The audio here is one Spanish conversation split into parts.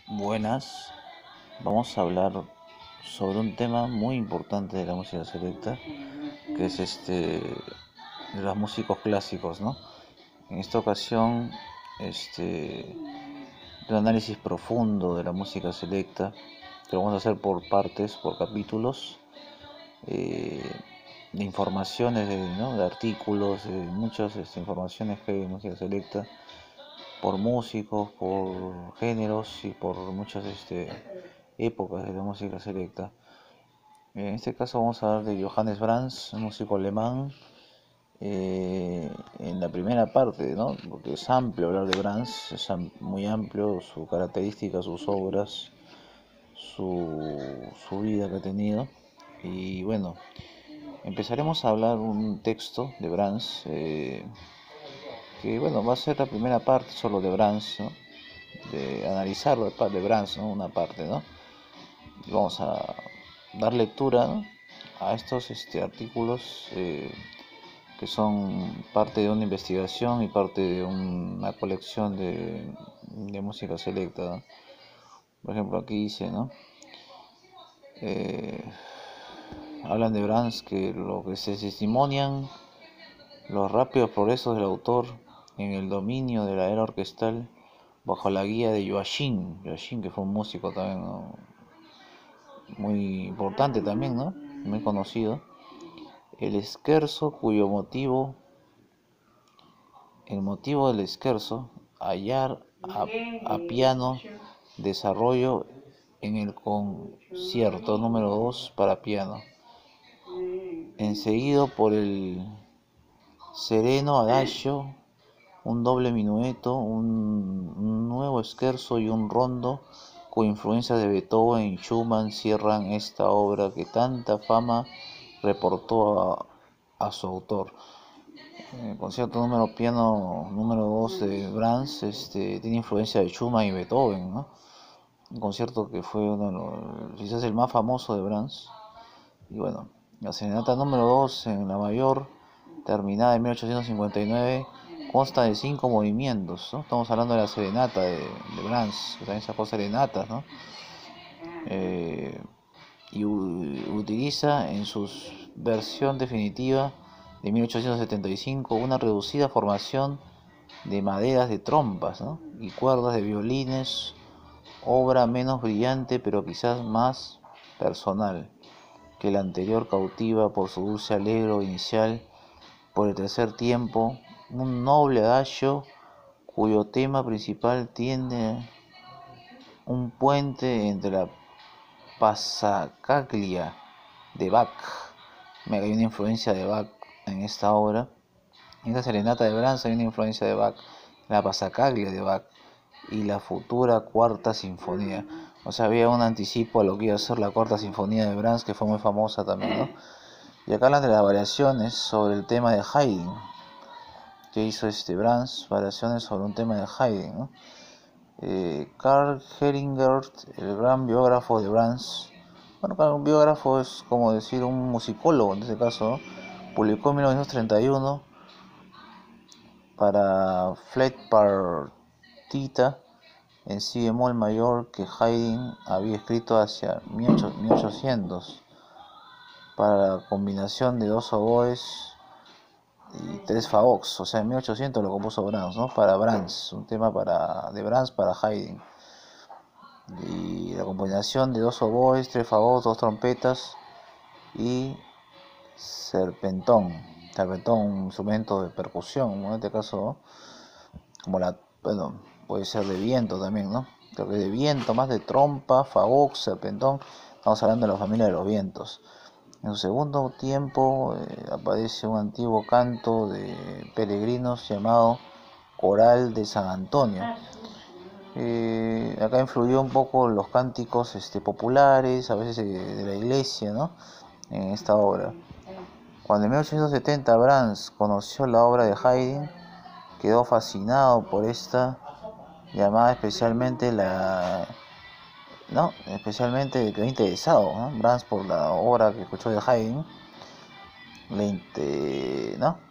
Buenas, vamos a hablar sobre un tema muy importante de la música selecta, que es de los músicos clásicos, ¿no? En esta ocasión, de un análisis profundo de la música selecta, que lo vamos a hacer por partes, por capítulos, eh, de informaciones, ¿no? De artículos, de muchas informaciones que hay en música selecta, por músicos, por géneros y por muchas épocas de la música selecta. En este caso vamos a hablar de Johannes Brahms, un músico alemán, en la primera parte, ¿no? Porque es amplio hablar de Brahms, es muy amplio su característica, sus obras, su vida que ha tenido. Y bueno, empezaremos a hablar un texto de Brahms, que bueno, va a ser la primera parte solo de Brahms, ¿no? De analizar de Brahms, ¿no? Una parte, ¿no? Y vamos a dar lectura, ¿no? A estos artículos, que son parte de una investigación y parte de una colección de música selecta, ¿no? Por ejemplo, aquí dice, ¿no? Eh, Hablan de Brahms, que lo que se testimonian los rápidos progresos del autor en el dominio de la era orquestal bajo la guía de Joachim, que fue un músico también, ¿no? Muy importante también, ¿no? Muy conocido. El scherzo, el motivo del scherzo, hallar a piano, desarrollo en el concierto número 2 para piano, enseguido por el sereno adagio, un doble minueto, un nuevo scherzo y un rondo, con influencias de Beethoven y Schumann, cierran esta obra que tanta fama reportó a su autor. El concierto piano número 2 de Brahms, tiene influencia de Schumann y Beethoven, ¿no? Un concierto que fue uno de quizás el más famoso de Brahms. Y bueno, la serenata número 2 en la mayor, terminada en 1859, consta de 5 movimientos, ¿no? Estamos hablando de la serenata de Brahms, que también sacó serenatas, ¿no? Eh, y utiliza en su versión definitiva de 1875 una reducida formación de maderas de trompas, ¿no? Y cuerdas de violines, obra menos brillante pero quizás más personal que la anterior, cautiva por su dulce alegro inicial, por el tercer tiempo, un noble adagio cuyo tema principal tiene un puente entre la Passacaglia de Bach. Me hay una influencia de Bach en esta obra. En esta serenata de Brahms hay una influencia de Bach, la Passacaglia de Bach y la futura cuarta sinfonía. O sea, había un anticipo a lo que iba a ser la cuarta sinfonía de Brahms, que fue muy famosa también, ¿no? Y acá hablan de las variaciones sobre el tema de Haydn, que hizo Brahms, variaciones sobre un tema de Haydn, ¿no? Karl Herringert, el gran biógrafo de Brahms, bueno, un biógrafo es como decir un musicólogo en este caso, ¿no? Publicó en 1931 para Flet Partita en si bemol mayor que Haydn había escrito hacia 1800 para la combinación de dos oboes y tres fagots. O sea, en 1800 lo compuso Brahms, ¿no? Para Brahms, un tema de Brahms para Haydn. Y la combinación de dos oboes, tres fagots, dos trompetas y serpentón, un instrumento de percusión, en este caso, ¿no? Como bueno, puede ser de viento también, ¿no? Creo que de viento, más de trompa, fagot, serpentón, estamos hablando de la familia de los vientos. En su segundo tiempo aparece un antiguo canto de peregrinos llamado Coral de San Antonio. Acá influyó un poco los cánticos populares, a veces de la iglesia, ¿no? En esta obra. Cuando en 1870 Brahms conoció la obra de Haydn, quedó fascinado por esta, llamada especialmente quedó interesado, ¿no? Brahms por la obra que escuchó de Haydn. Le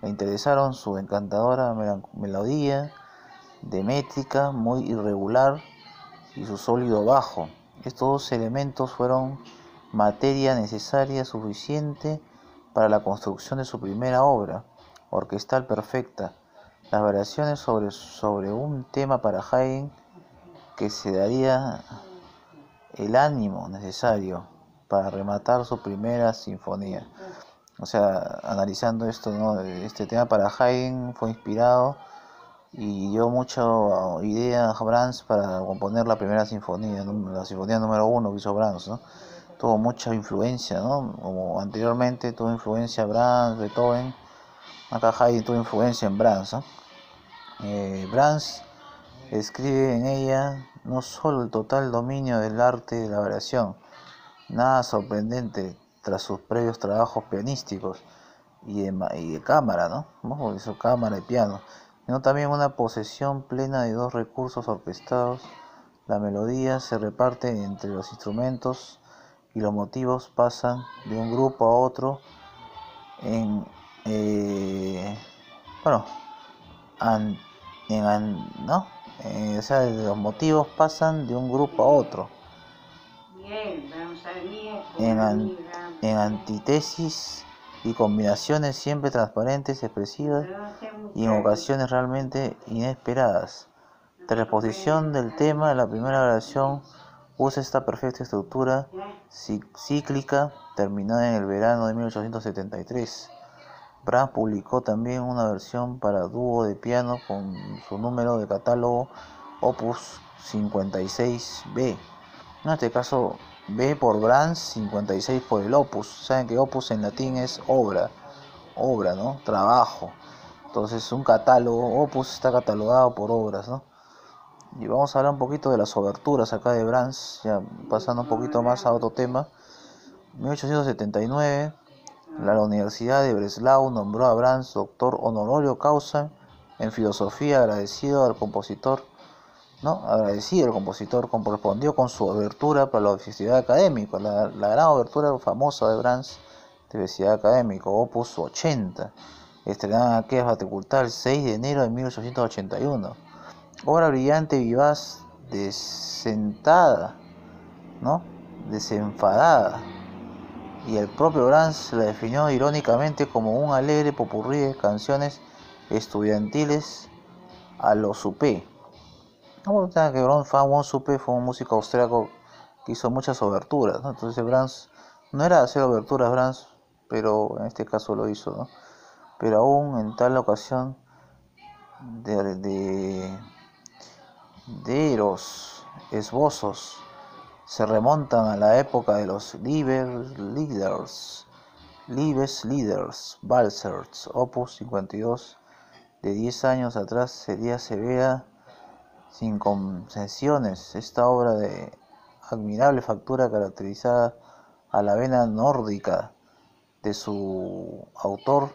interesaron su encantadora melodía de métrica muy irregular y su sólido bajo. Estos dos elementos fueron materia necesaria suficiente para la construcción de su primera obra orquestal perfecta. Las variaciones sobre un tema para Haydn que se daría el ánimo necesario para rematar su primera sinfonía. O sea, analizando esto, ¿no? Este tema para Haydn fue inspirado y dio mucha idea a Brahms para componer la primera sinfonía, la sinfonía número 1 que hizo Brahms, ¿no? Tuvo mucha influencia, ¿no? Como anteriormente tuvo influencia Brahms, Beethoven, acá Haydn tuvo influencia en Brahms, ¿no? Brahms escribe en ella no solo el total dominio del arte de la variación, nada sorprendente tras sus previos trabajos pianísticos y de cámara, ¿no? Hizo cámara y piano, sino también una posesión plena de dos recursos orquestados. La melodía se reparte entre los instrumentos y los motivos pasan de un grupo a otro en, bueno, an- ¿no? O sea, los motivos pasan de un grupo a otro en antítesis y combinaciones siempre transparentes, expresivas y en ocasiones realmente inesperadas. La reposición del tema de la primera grabación usa esta perfecta estructura cíclica terminada en el verano de 1873. Brahms publicó también una versión para dúo de piano con su número de catálogo Opus 56B. En este caso, B por Brahms, 56 por el Opus. Saben que Opus en latín es obra, ¿no? Trabajo. Entonces, un catálogo, Opus está catalogado por obras, ¿no? Y vamos a hablar un poquito de las oberturas acá de Brahms, ya pasando un poquito más a otro tema. En 1879, la Universidad de Breslau nombró a Brahms doctor honoris causa en filosofía, agradecido al compositor, correspondió con su obertura para la Universidad Académica, la gran obertura famosa de Brahms de Universidad Académica, Opus 80, estrenada en aquella facultad el 6 de enero de 1881. Obra brillante, vivaz, desenfadada, ¿no? Desenfadada. Y el propio Brahms la definió irónicamente como un alegre popurrí de canciones estudiantiles a lo Supé. No, que Von Supé fue un músico austriaco que hizo muchas oberturas, ¿no? Entonces Brahms no era hacer oberturas Brahms, pero en este caso lo hizo, ¿no? Pero aún en tal ocasión de los esbozos se remontan a la época de los Liebeslieders, Walzers, Opus 52, de 10 años atrás sería severa sin concesiones. Esta obra de admirable factura caracterizada a la vena nórdica de su autor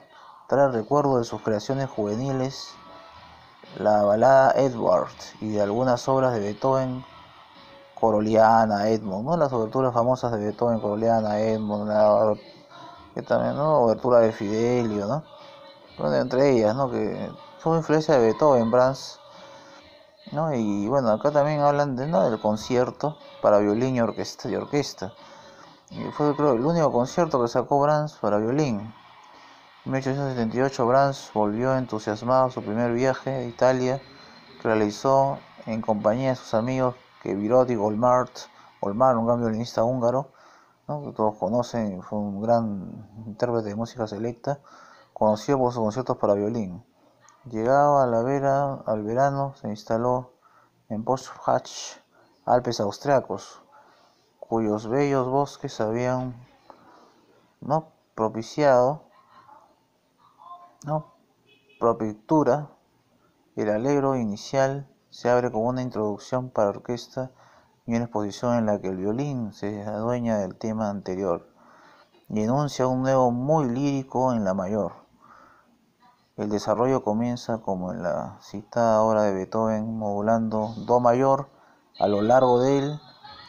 trae recuerdo de sus creaciones juveniles, la balada Edward y de algunas obras de Beethoven, Coroliana, Edmund, ¿no? Las oberturas famosas de Beethoven, Coroliana, Edmund, que también, ¿no? Obertura de Fidelio, ¿no? Bueno, entre ellas, ¿no? Que fue influencia de Beethoven, Brahms, ¿no? Y bueno, acá también hablan de, ¿no? Del concierto para violín y orquesta. Y fue, creo, el único concierto que sacó Brahms para violín. En 1878 Brahms volvió entusiasmado a su primer viaje a Italia, que realizó en compañía de sus amigos Kvíth y Goldmar, un gran violinista húngaro, ¿no? Que todos conocen, fue un gran intérprete de música selecta, conocido por sus conciertos para violín. Llegado al verano, se instaló en Potsdam, Alpes austriacos, cuyos bellos bosques habían, ¿no? propiciado, ¿no? propictura. El allegro inicial se abre con una introducción para orquesta y una exposición en la que el violín se adueña del tema anterior y enuncia un nuevo muy lírico en la mayor. El desarrollo comienza como en la citada obra de Beethoven, modulando do mayor a lo largo de él,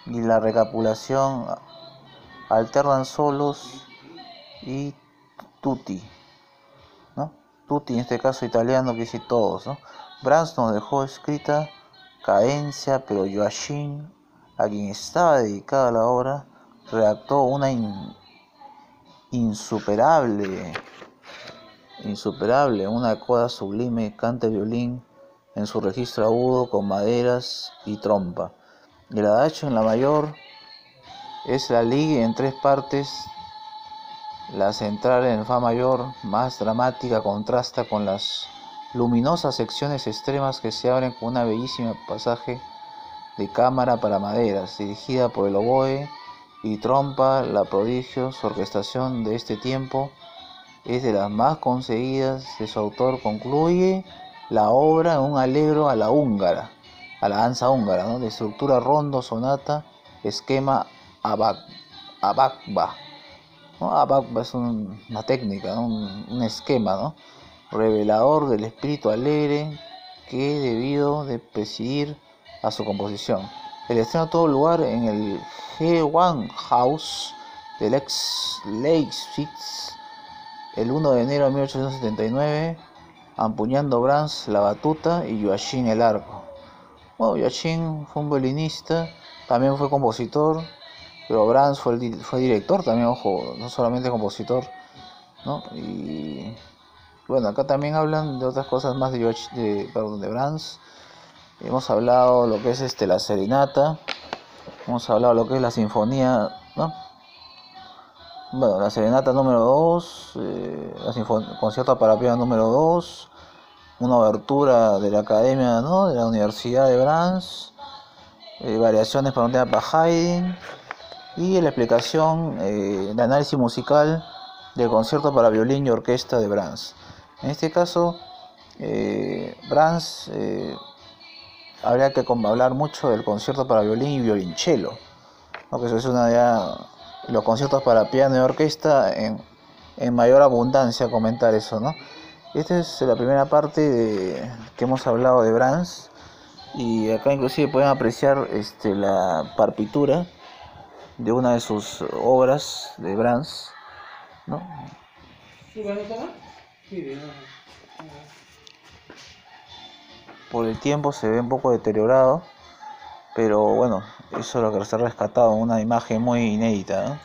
y la recapitulación alternan solos y tutti, ¿no? Tutti en este caso italiano, que dice todos, ¿no? Brahms nos dejó escrita cadencia, pero Joachim, a quien estaba dedicada la obra, redactó una insuperable, una coda sublime, cante violín en su registro agudo con maderas y trompa. El adagio en la mayor es la ligue en 3 partes. La central en fa mayor, más dramática, contrasta con las luminosas secciones extremas que se abren con una bellísima pasaje de cámara para maderas, dirigida por el oboe y trompa. La prodigiosa orquestación de este tiempo es de las más conseguidas de su autor. Concluye la obra en un allegro a la danza húngara, ¿no? De estructura rondo, sonata, esquema abagba, ¿no? Abagba es una técnica, ¿no? un esquema, ¿no? Revelador del espíritu alegre que debido de presidir a su composición. El estreno tuvo lugar en el Gewandhaus del ex Leipzig el 1 de enero de 1879, empuñando Brahms la batuta y Joachim el arco. Bueno, Joachim fue un violinista, también fue compositor, pero Brahms fue director también, ojo, no solamente compositor, ¿no? Y bueno, acá también hablan de otras cosas más de Brahms. Hemos hablado lo que es la serenata, hemos hablado lo que es la sinfonía, ¿no? Bueno, la serenata número 2, concierto para piano número 2, una obertura de la academia, ¿no? De la Universidad de Brahms, variaciones para un tema para Haydn, y la explicación, el análisis musical del concierto para violín y orquesta de Brahms. En este caso, Brahms, habría que hablar mucho del concierto para violín y violonchelo, ¿no? Que eso es los conciertos para piano y orquesta en mayor abundancia, comentar eso, ¿no? Esta es la primera parte que hemos hablado de Brahms, y acá inclusive pueden apreciar la partitura de una de sus obras de Brahms, ¿no? Por el tiempo se ve un poco deteriorado, pero bueno, eso es lo que está rescatado, una imagen muy inédita, ¿no?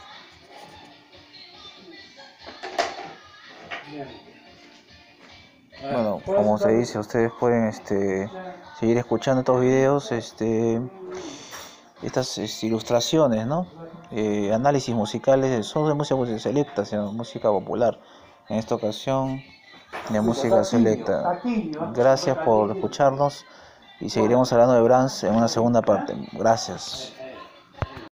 Bueno, como se dice, ustedes pueden seguir escuchando estos videos, estas ilustraciones, ¿no? Análisis musicales, son de música selecta, sino música popular. En esta ocasión, de música selecta. Gracias por escucharnos y seguiremos hablando de Brahms en una segunda parte. Gracias.